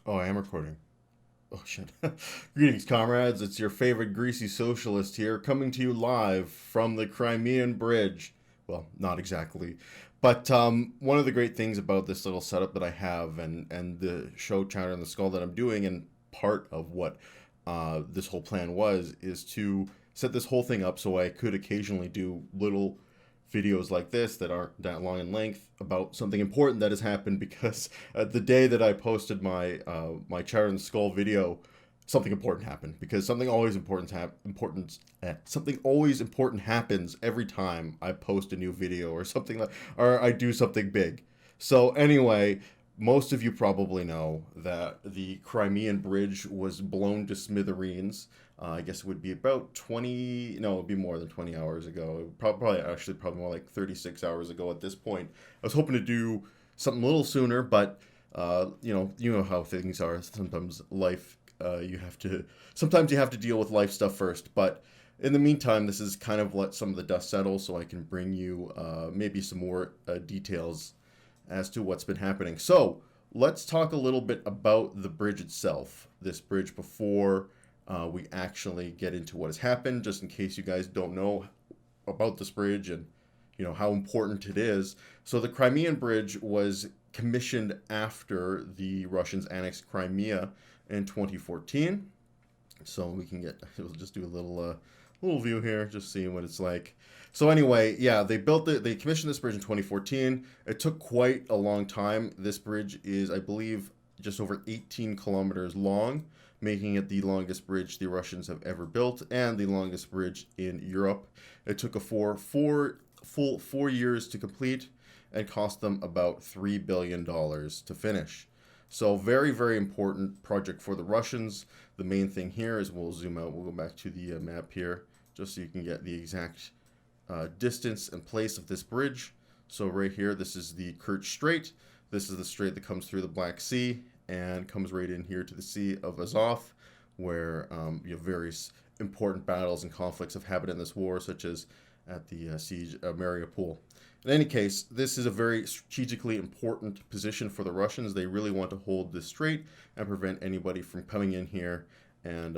Oh, I am recording. Oh, shit. Greetings, comrades. It's your favorite greasy socialist here, coming to you live from the Crimean Bridge. Well, not exactly. But one of the great things about this little setup that I have and the show Chowder and the Skull that I'm doing, and part of what this whole plan was, is to set this whole thing up so I could occasionally do little videos like this that aren't that long in length about something important that has happened, because the day that I posted my Chowder and Skull video, something important happened, because something always important happens every time I post a new video or something like, or I do something big. So anyway, most of you probably know that the Crimean Bridge was blown to smithereens. I guess it would be about 20, no, it would be more than 20 hours ago. Probably more like 36 hours ago at this point. I was hoping to do something a little sooner, but you know how things are. Sometimes sometimes you have to deal with life stuff first. But in the meantime, this is kind of let some of the dust settle so I can bring you maybe some more details as to what's been happening. So let's talk a little bit about the bridge itself. This bridge before we actually get into what has happened, just in case you guys don't know about this bridge and how important it is. So the Crimean Bridge was commissioned after the Russians annexed Crimea in 2014. So we'll just do a little view here, just seeing what it's like. So anyway, yeah, they commissioned this bridge in 2014. It took quite a long time. This bridge is, I believe, just over 18 kilometers long, making it the longest bridge the Russians have ever built and the longest bridge in Europe. It took a full 4 years to complete and cost them about $3 billion to finish. So very, very important project for the Russians. The main thing here is, we'll zoom out, we'll go back to the map here, just so you can get the exact distance and place of this bridge. So right here, this is the Kerch Strait. This is the strait that comes through the Black Sea and comes right in here to the Sea of Azov, where you have various important battles and conflicts have happened in this war, such as at the siege of Mariupol. In any case, this is a very strategically important position for the Russians. They really want to hold this strait and prevent anybody from coming in here and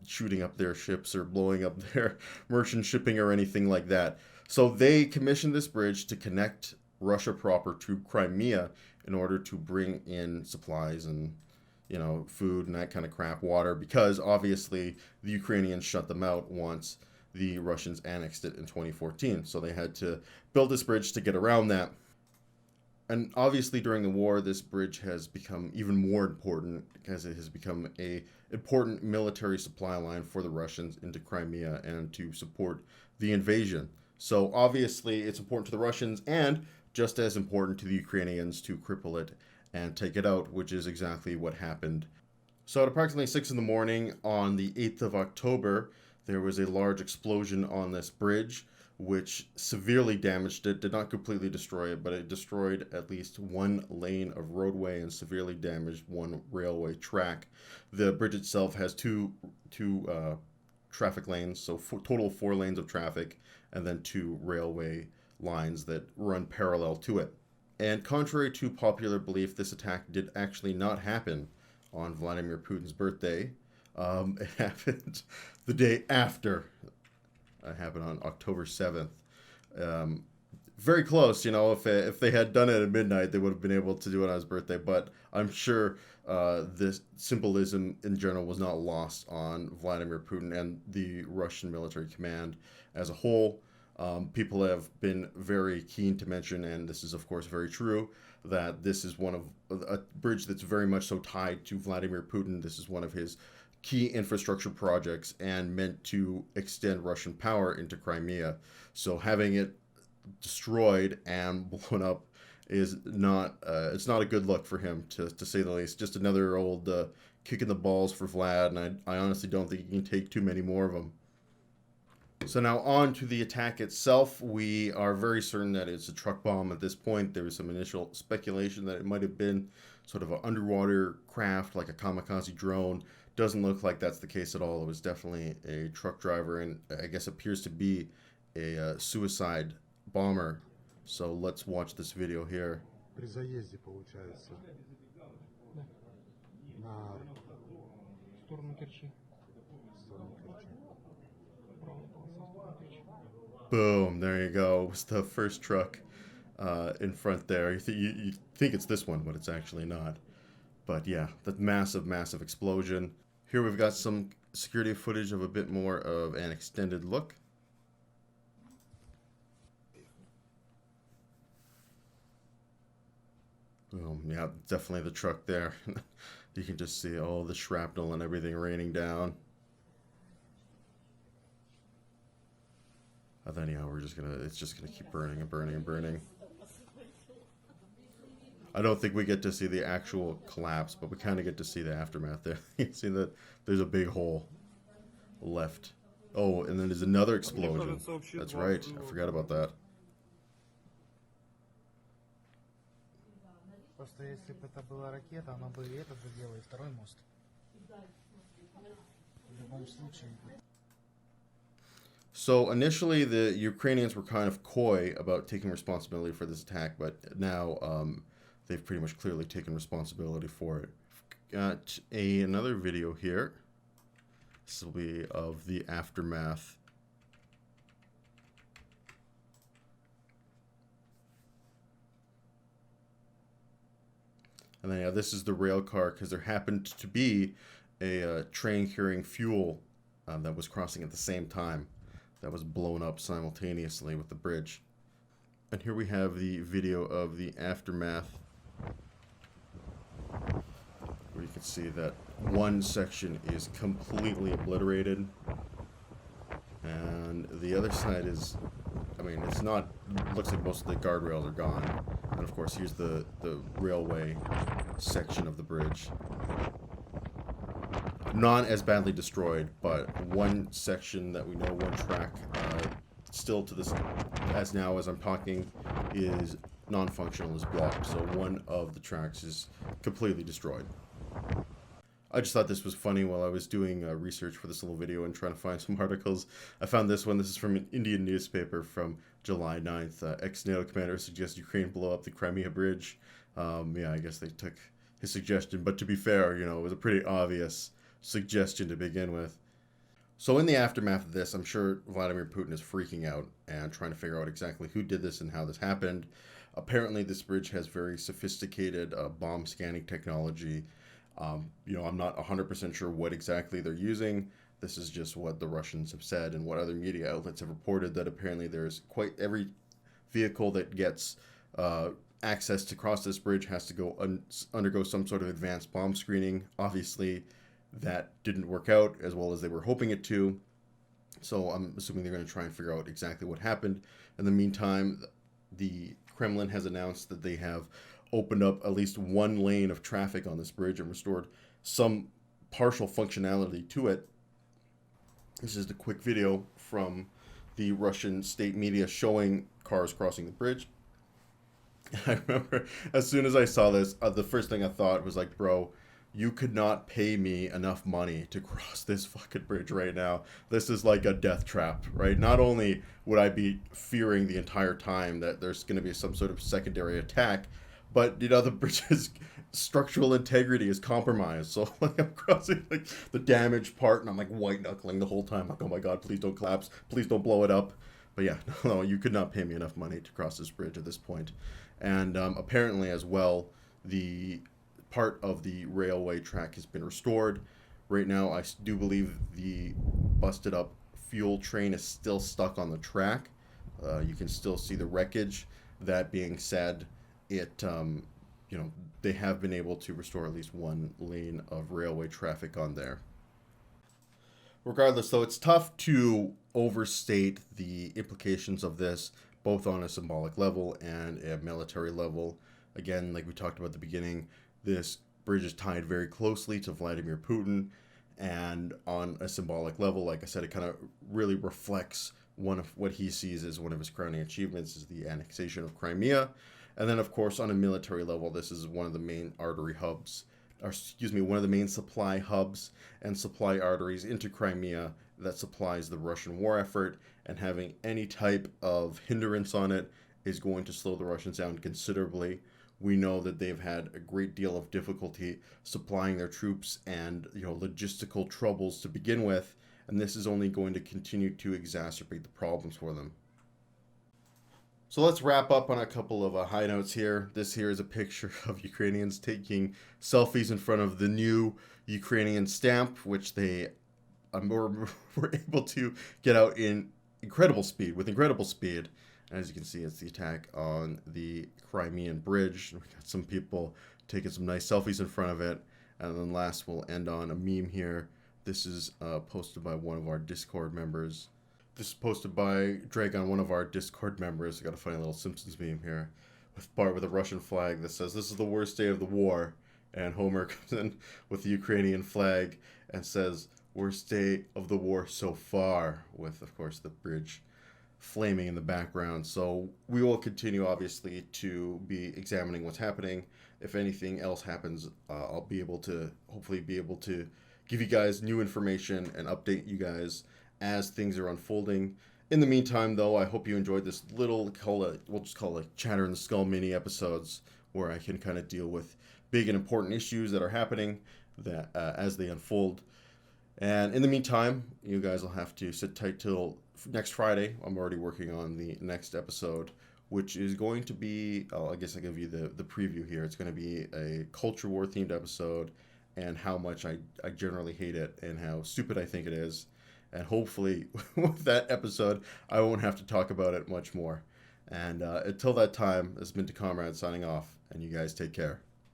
shooting up their ships or blowing up their merchant shipping or anything like that. So they commissioned this bridge to connect Russia proper to Crimea in order to bring in supplies and food and that kind of crap, water, because obviously the Ukrainians shut them out once the Russians annexed it in 2014. So they had to build this bridge to get around that. And obviously during the war, this bridge has become even more important because it has become a important military supply line for the Russians into Crimea and to support the invasion. So obviously it's important to the Russians and just as important to the Ukrainians to cripple it and take it out, which is exactly what happened. So at approximately 6 in the morning on the 8th of October, there was a large explosion on this bridge, which severely damaged it. Did not completely destroy it, but it destroyed at least one lane of roadway and severely damaged one railway track. The bridge itself has two traffic lanes, so total 4 lanes of traffic, and then 2 railway lines that run parallel to it. And contrary to popular belief, this attack did actually not happen on Vladimir Putin's birthday. It happened the day after. It happened on October 7th. Very close, if they had done it at midnight, they would have been able to do it on his birthday. But I'm sure this symbolism in general was not lost on Vladimir Putin and the Russian military command as a whole. People have been very keen to mention, and this is of course very true, that this is one of a bridge that's very much so tied to Vladimir Putin. This is one of his key infrastructure projects and meant to extend Russian power into Crimea. So having it destroyed and blown up is not it's not a good look for him, to say the least. Just another old kick in the balls for Vlad, and I honestly don't think he can take too many more of them. So now on to the attack itself. We are very certain that it's a truck bomb at this point. There was some initial speculation that it might have been sort of an underwater craft, like a kamikaze drone. Doesn't look like that's the case at all. It was definitely a truck driver, and I guess appears to be a suicide bomber. So let's watch this video here. При заезде получается. Boom, there you go. It was the first truck in front there. You think it's this one, but it's actually not. But yeah, the massive, massive explosion. Here we've got some security footage of a bit more of an extended look. Boom, yeah, definitely the truck there. You can just see all the shrapnel and everything raining down. And then yeah, it's just gonna keep burning and burning and burning. I don't think we get to see the actual collapse, but we kind of get to see the aftermath there. You see that there's a big hole left. Oh, and then there's another explosion. That's right, I forgot about that. Просто если бы это была ракета, она бы и этот задела, и второй мост. В любом случае. So initially, the Ukrainians were kind of coy about taking responsibility for this attack, but now they've pretty much clearly taken responsibility for it. Got another video here. This will be of the aftermath. And then yeah, this is the rail car because there happened to be a train carrying fuel that was crossing at the same time. That was blown up simultaneously with the bridge. And here we have the video of the aftermath, where you can see that one section is completely obliterated, and the other side is, I mean, it's not, looks like most of the guardrails are gone. And of course, here's the railway section of the bridge. Not as badly destroyed, but one section that we know, one track, still to this, as now as I'm talking, is non-functional, is blocked. So one of the tracks is completely destroyed. I just thought this was funny while I was doing research for this little video and trying to find some articles. I found this one. This is from an Indian newspaper from July 9th. Ex-NATO commander suggests Ukraine blow up the Crimea Bridge. Yeah, I guess they took his suggestion. But to be fair, you know, it was a pretty obvious suggestion to begin with. So in the aftermath of this, I'm sure Vladimir Putin is freaking out and trying to figure out exactly who did this and how this happened. Apparently, this bridge has very sophisticated bomb scanning technology. You know, I'm not 100% sure what exactly they're using. This is just what the Russians have said and what other media outlets have reported, that apparently there's quite every vehicle that gets access to cross this bridge has to go undergo some sort of advanced bomb screening. Obviously, that didn't work out as well as they were hoping it to. So I'm assuming they're going to try and figure out exactly what happened. In the meantime, the Kremlin has announced that they have opened up at least one lane of traffic on this bridge and restored some partial functionality to it. This is the quick video from the Russian state media showing cars crossing the bridge. I remember as soon as I saw this, the first thing I thought was like, bro, you could not pay me enough money to cross this fucking bridge right now. This is like a death trap, right? Not only would I be fearing the entire time that there's going to be some sort of secondary attack, but, you know, the bridge's structural integrity is compromised. So, like, I'm crossing, like, the damaged part, and I'm, like, white-knuckling the whole time. Like, oh, my God, please don't collapse. Please don't blow it up. But, yeah, no, you could not pay me enough money to cross this bridge at this point. And apparently, as well, the part of the railway track has been restored. Right now, I do believe the busted-up fuel train is still stuck on the track. You can still see the wreckage. That being said, you know, they have been able to restore at least one lane of railway traffic on there. Regardless, though, it's tough to overstate the implications of this, both on a symbolic level and a military level. Again, like we talked about at the beginning, this bridge is tied very closely to Vladimir Putin, and on a symbolic level, like I said, it kind of really reflects one of what he sees as one of his crowning achievements, is the annexation of Crimea. And then, of course, on a military level, this is one of the main artery hubs, or excuse me, one of the main supply hubs and supply arteries into Crimea that supplies the Russian war effort, and having any type of hindrance on it is going to slow the Russians down considerably. We know that they've had a great deal of difficulty supplying their troops and logistical troubles to begin with, and this is only going to continue to exacerbate the problems for them. So let's wrap up on a couple of high notes here. This here is a picture of Ukrainians taking selfies in front of the new Ukrainian stamp, which they were able to get out in incredible speed. As you can see, it's the attack on the Crimean Bridge. We got some people taking some nice selfies in front of it. And then last, we'll end on a meme here. This is posted by one of our Discord members. This is posted by Dragon, one of our Discord members. I got a funny little Simpsons meme here with Bart with a Russian flag that says, "This is the worst day of the war." And Homer comes in with the Ukrainian flag and says, "Worst day of the war so far," with, of course, the bridge flaming in the background. So we will continue, obviously, to be examining what's happening. If anything else happens, I'll be able to hopefully give you guys new information and update you guys as things are unfolding. In the meantime, though, I hope you enjoyed this little, we'll just call it Chatter in the Skull mini episodes, where I can kind of deal with big and important issues that are happening that as they unfold. And in the meantime, you guys will have to sit tight till next Friday. I'm already working on the next episode, which is going to be, I guess I'll give you the preview here. It's going to be a culture war themed episode and how much I generally hate it and how stupid I think it is. And hopefully with that episode, I won't have to talk about it much more. And until that time, this has been Comrades signing off, and you guys take care.